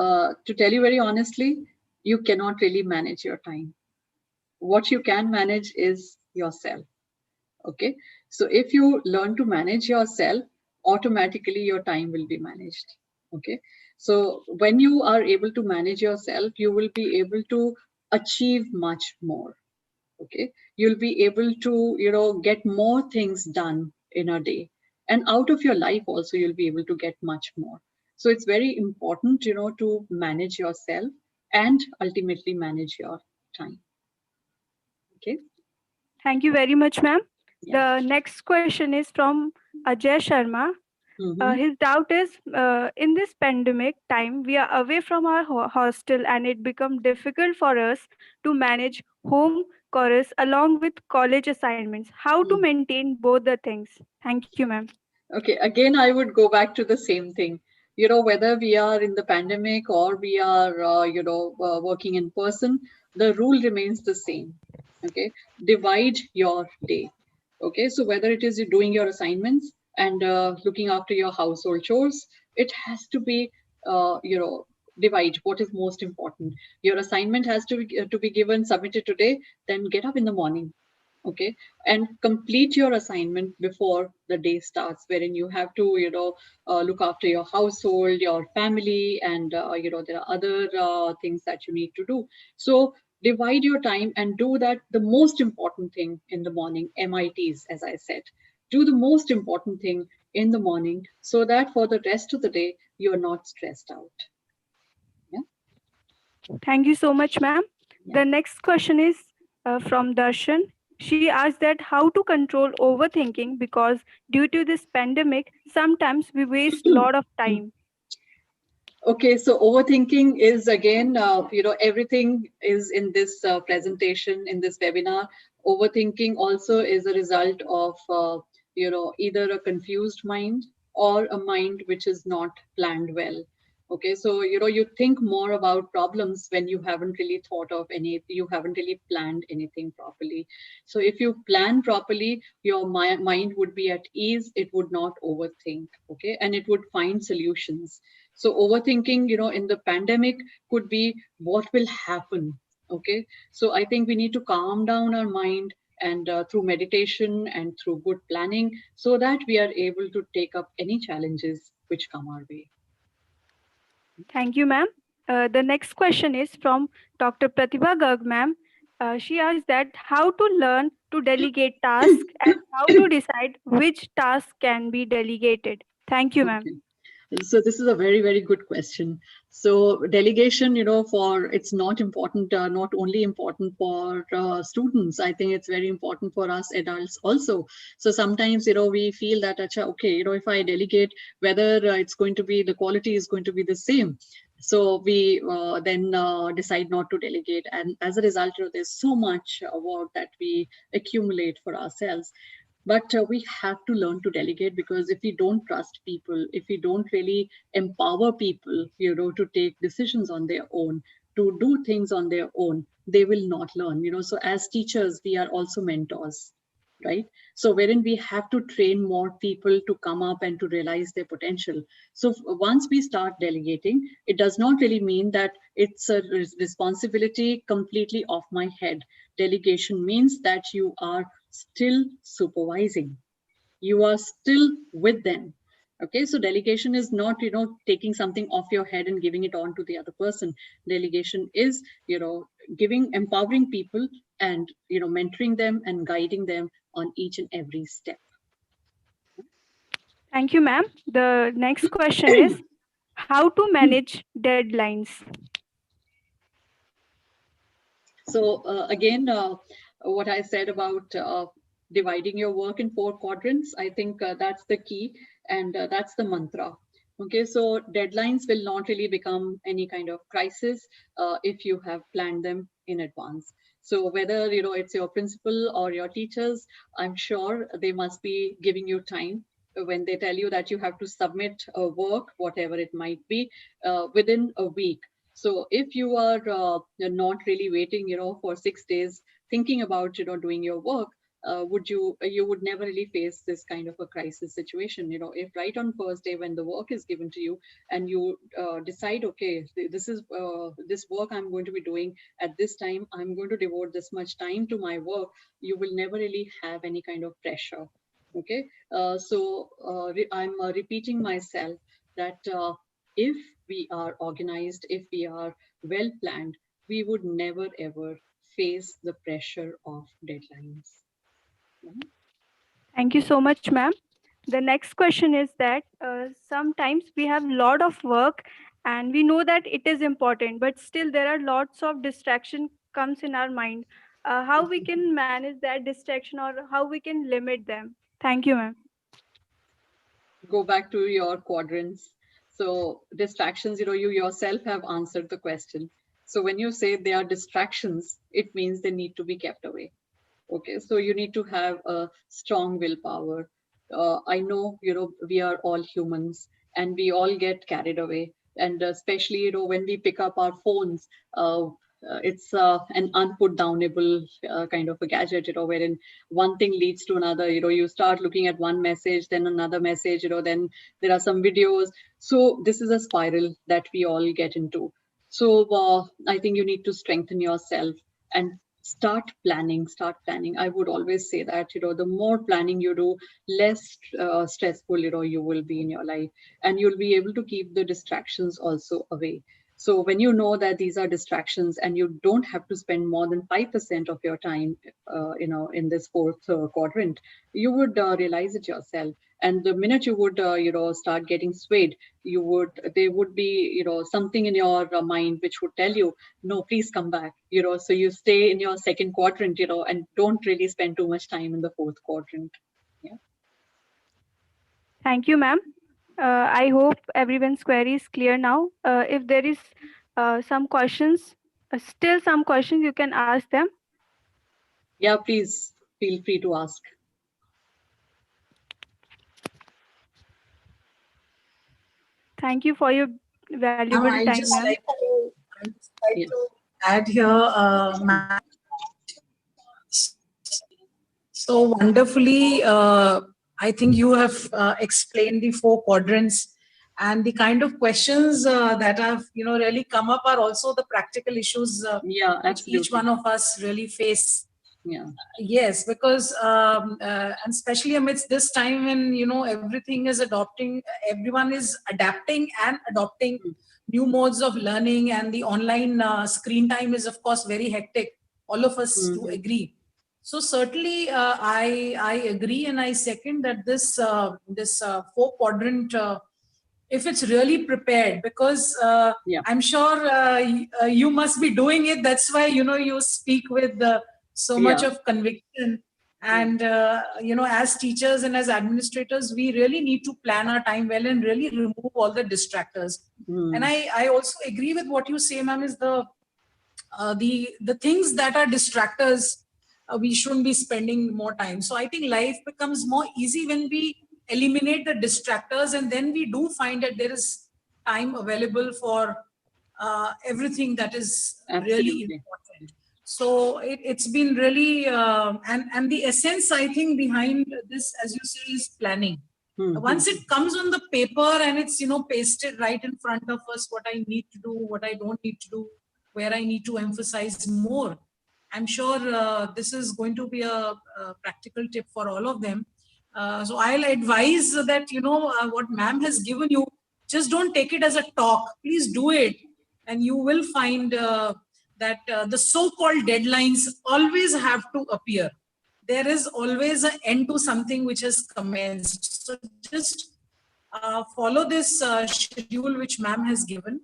S3: to tell you very honestly, you cannot really manage your time. What you can manage is yourself. Okay, so if you learn to manage yourself, automatically your time will be managed. Okay, so when you are able to manage yourself, you will be able to achieve much more. Okay, you'll be able to get more things done in a day, and out of your life also you'll be able to get much more. So it's very important to manage yourself and ultimately manage your time. Okay.
S5: Thank you very much, ma'am.
S3: Yeah.
S5: The next question is from Ajay Sharma.
S3: Mm-hmm.
S5: His doubt is in this pandemic time, we are away from our hostel and it becomes difficult for us to manage home chorus along with college assignments. How to maintain both the things? Thank you, ma'am.
S3: Okay, again, I would go back to the same thing. Whether we are in the pandemic or we are, working in person, the rule remains the same. Okay, divide your day. Okay, so whether it is you doing your assignments and looking after your household chores, it has to be, divide what is most important. Your assignment has to be given, submitted today, then get up in the morning. Okay, and complete your assignment before the day starts, wherein you have to look after your household, your family, and there are other things that you need to do. So divide your time and do that, the most important thing in the morning, MITs, as I said. Do the most important thing in the morning so that for the rest of the day you're not stressed out. Yeah.
S5: Thank you so much, ma'am.
S3: Yeah.
S5: The next question is from Darshan. She asked that how to control overthinking because due to this pandemic, sometimes we waste a lot of time.
S3: Okay, so overthinking is again, everything is in this presentation, in this webinar. Overthinking also is a result of, either a confused mind or a mind which is not planned well. Okay, so, you think more about problems when you haven't really thought of any, you haven't really planned anything properly. So if you plan properly, your mind would be at ease, it would not overthink, okay, and it would find solutions. So overthinking, in the pandemic could be what will happen. Okay. So I think we need to calm down our mind and through meditation and through good planning so that we are able to take up any challenges which come our way.
S5: Thank you, ma'am. The next question is from Dr. Pratibha Garg, ma'am. She asked that how to learn to delegate tasks and how to decide which task can be delegated. Thank you, ma'am.
S3: Okay. So this is a very, very good question. So delegation, for it's not important, not only important for students. I think it's very important for us adults also. So sometimes, we feel that, okay, if I delegate, whether it's going to be, the quality is going to be the same. So we then decide not to delegate. And as a result, there's so much work that we accumulate for ourselves. But we have to learn to delegate, because if we don't trust people, if we don't really empower people, to take decisions on their own, to do things on their own, they will not learn. So as teachers, we are also mentors, right? So wherein we have to train more people to come up and to realize their potential. So once we start delegating, it does not really mean that it's a responsibility completely off my head. Delegation means that you are still supervising, you are still with them. Okay, so delegation is not taking something off your head and giving it on to the other person. Delegation is giving, empowering people, and mentoring them and guiding them on each and every step.
S5: Thank you, ma'am. The next question is how to manage deadlines.
S3: So again, what I said about dividing your work in 4 quadrants, I think that's the key, and that's the mantra. Okay, so deadlines will not really become any kind of crisis if you have planned them in advance. So whether it's your principal or your teachers, I'm sure they must be giving you time when they tell you that you have to submit a work, whatever it might be, within a week. So if you are you're not really waiting, for 6 days thinking about doing your work, you would never really face this kind of a crisis situation. If right on first day when the work is given to you and you decide, okay, this is this work I'm going to be doing at this time, I'm going to devote this much time to my work, you will never really have any kind of pressure. Okay, I'm repeating myself that if we are organized, if we are well planned, we would never ever face the pressure of deadlines.
S5: Thank you so much, ma'am. The next question is that sometimes we have a lot of work and we know that it is important, but still there are lots of distraction comes in our mind. How we can manage that distraction or how we can limit them? Thank you, ma'am.
S3: Go back to your quadrants. So distractions, you yourself have answered the question. So when you say they are distractions, it means they need to be kept away. Okay, so you need to have a strong willpower. I know, we are all humans and we all get carried away. And especially, when we pick up our phones, it's an unput downable kind of a gadget, wherein one thing leads to another. You start looking at one message, then another message, then there are some videos. So this is a spiral that we all get into. So I think you need to strengthen yourself and start planning. I would always say that the more planning you do, less stressful you will be in your life, and you'll be able to keep the distractions also away. So when you know that these are distractions and you don't have to spend more than 5% of your time in this fourth quadrant, you would realize it yourself. And the minute you would start getting swayed, there would be something in your mind which would tell you, no, please come back. So you stay in your second quadrant, and don't really spend too much time in the fourth quadrant. Yeah.
S5: Thank you, ma'am. I hope everyone's query is clear now. If there is still some questions, you can ask them.
S3: Yeah, please feel free to ask.
S5: Thank you for your valuable
S2: I
S5: time,
S2: just
S5: ma'am.
S2: like to
S3: Yes.
S2: add here, ma'am. So wonderfully, I think you have explained the 4 quadrants, and the kind of questions that have really come up are also the practical issues
S3: Yeah,
S2: which each
S3: absolutely.
S2: one of us really face.
S3: Yeah.
S2: Yes, because and especially amidst this time when everything is everyone is adapting and adopting new modes of learning, and the online screen time is of course very hectic. All of us do agree. So certainly, I agree and I second that this 4 quadrant, if it's really prepared, because
S3: Yeah.
S2: I'm sure you must be doing it. That's why you speak with so much
S3: Yeah.
S2: of conviction. And as teachers and as administrators, we really need to plan our time well and really remove all the distractors. And I also agree with what you say, ma'am, is the things that are distractors, we shouldn't be spending more time. So I think life becomes more easy when we eliminate the distractors, and then we do find that there is time available for everything that is really
S3: Absolutely.
S2: important. So it's been really and the essence, I think, behind this, as you say, is planning. Once it comes on the paper and it's pasted right in front of us, what I need to do, what I don't need to do, where I need to emphasize more, I'm sure this is going to be a practical tip for all of them. So I'll advise that what ma'am has given you, just don't take it as a talk. Please do it, and you will find that the so-called deadlines always have to appear. There is always an end to something which has commenced. So just follow this schedule which ma'am has given,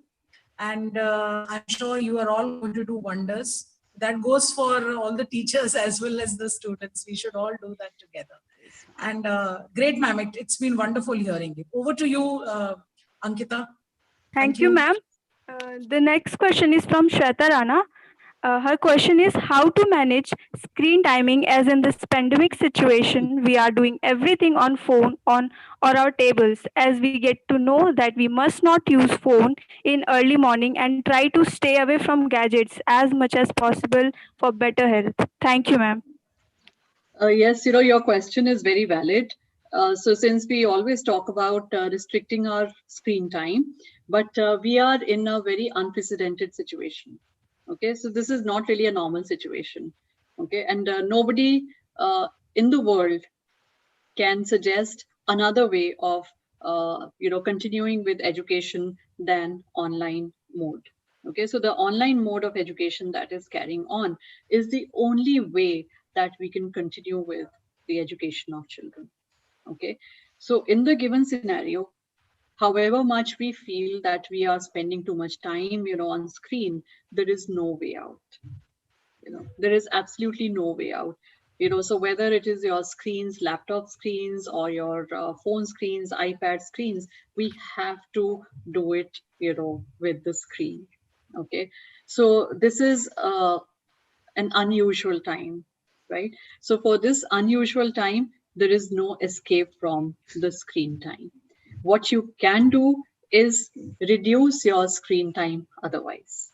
S2: and I'm sure you are all going to do wonders. That goes for all the teachers as well as the students. We should all do that together. And great, ma'am. It's been wonderful hearing you. Over to you, Ankita.
S5: Thank you, ma'am. The next question is from Shweta Rana. Her question is how to manage screen timing as in this pandemic situation we are doing everything on phone on or our tables as we get to know that we must not use phone in early morning and try to stay away from gadgets as much as possible for better health. Thank you, ma'am.
S3: Yes, your question is very valid. So since we always talk about restricting our screen time, but we are in a very unprecedented situation. Okay, so this is not really a normal situation. Okay, and nobody in the world can suggest another way of continuing with education than online mode. Okay, so the online mode of education that is carrying on is the only way that we can continue with the education of children. Okay, so in the given scenario, however much we feel that we are spending too much time on screen, there is no way out. There is absolutely no way out. So whether it is your screens, laptop screens, or your phone screens, iPad screens, we have to do it with the screen. Okay, so this is an unusual time, right? So for this unusual time, there is no escape from the screen time. What you can do is reduce your screen time otherwise.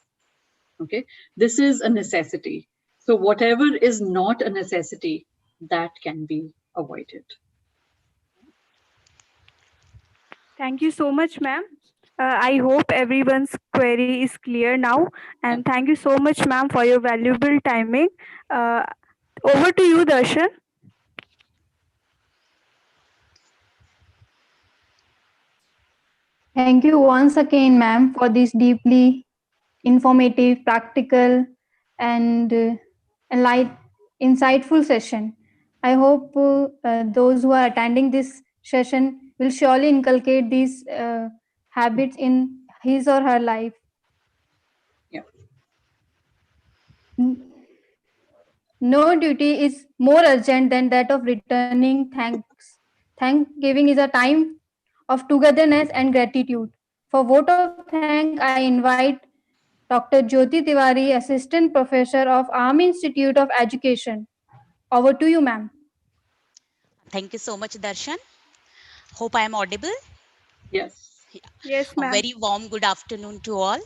S3: Okay, this is a necessity. So whatever is not a necessity, that can be avoided.
S5: Thank you so much, ma'am. I hope everyone's query is clear now. And thank you so much, ma'am, for your valuable timing. Over to you, Darshan.
S1: Thank you once again, ma'am, for this deeply informative, practical, and insightful session. I hope those who are attending this session will surely inculcate these habits in his or her life.
S3: Yeah.
S1: No duty is more urgent than that of returning thanks. Thanksgiving is a time of togetherness and gratitude. For vote of thank, I invite Dr. Jyoti Tiwari, Assistant Professor of Army Institute of Education. Over to you, ma'am.
S4: Thank you so much, Darshan. Hope I am audible.
S3: Yes.
S5: Yes,
S4: A
S5: ma'am.
S4: very warm good afternoon to all.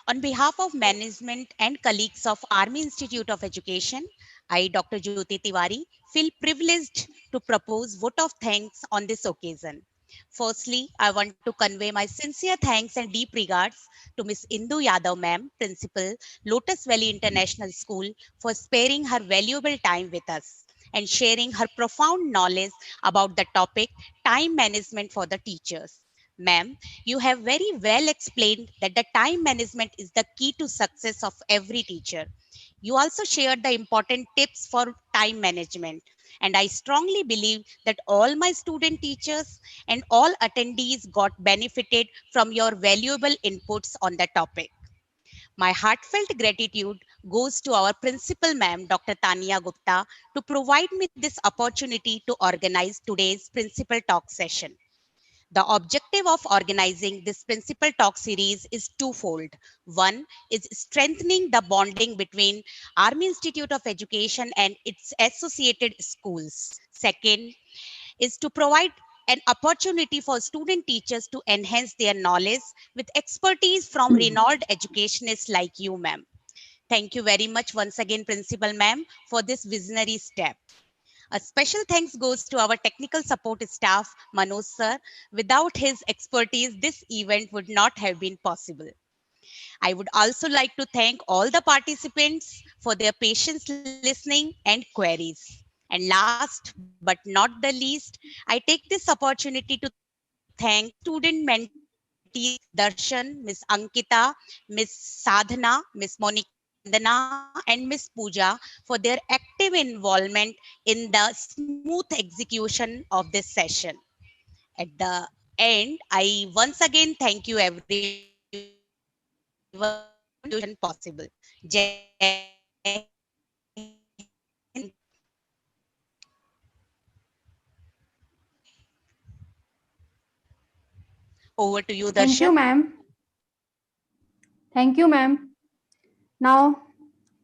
S4: On behalf of management and colleagues of Army Institute of Education, I, Dr. Jyoti Tiwari, feel privileged to propose vote of thanks on this occasion. Firstly, I want to convey my sincere thanks and deep regards to Ms. Indu Yadav, ma'am, Principal, Lotus Valley International School, for sparing her valuable time with us and sharing her profound knowledge about the topic time management for the teachers. Ma'am, you have very well explained that the time management is the key to success of every teacher. You also shared the important tips for time management. And I strongly believe that all my student teachers and all attendees got benefited from your valuable inputs on the topic. My heartfelt gratitude goes to our principal ma'am, Dr. Tania Gupta, to provide me this opportunity to organize today's principal talk session. The objective of organizing this principal talk series is twofold. One is strengthening the bonding between Army Institute of Education and its associated schools. Second is to provide an opportunity for student teachers to enhance their knowledge with expertise from renowned educationists like you, ma'am. Thank you very much once again, Principal ma'am, for this visionary step. A special thanks goes to our technical support staff, Manoj sir. Without his expertise, this event would not have been possible. I would also like to thank all the participants for their patience listening and queries. And last but not the least, I take this opportunity to thank my student mentees, Darshan, Miss Ankita, Miss Sadhana, Miss Monica, Miss Vandana, and Miss Pooja for their active involvement in the smooth execution of this session. At the end, I once again thank you everyone for making this conversation possible. Jai Hind, Thank you. Over to you,
S1: Thank you,
S4: Darshan.
S1: ma'am. Thank you, ma'am. Now,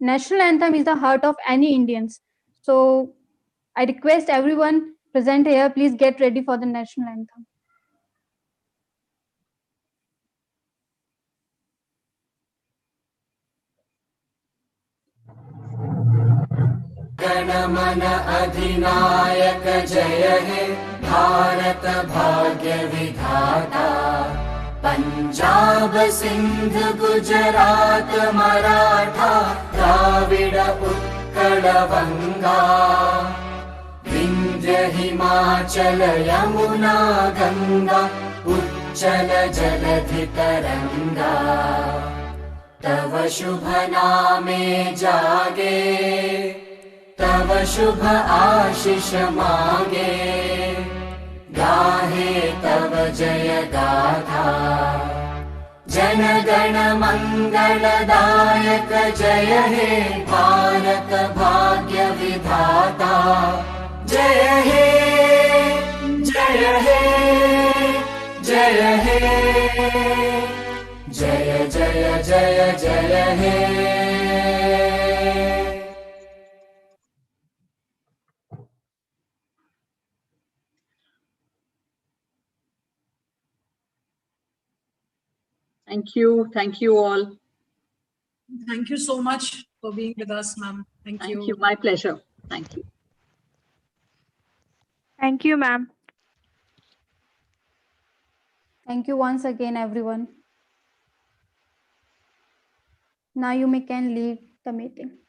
S1: national anthem is the heart of any Indians. So, I request everyone present here, please get ready for the national anthem.
S6: गणमन अधिनायक जय हे भारत भाग्य विधाता पंजाब सिंध गुजरात मराठा द्राविड उत्कल बंगा विंध्य हिमाचल यमुना गंगा उच्चल जलधि तरंगा तव शुभ नामे जागे तव शुभ आशीष मागे गाहे तव जय गाथा जन गण मंगलदायक जय हे भारत भाग्य विधाता जय हे जय हे जय हे जय जय जय जय हे
S3: Thank you all.
S2: Thank you so much for being with us, ma'am. Thank you.
S3: Thank you, my pleasure. Thank you.
S5: Thank you, ma'am.
S1: Thank you once again, everyone. Now you may can leave the meeting.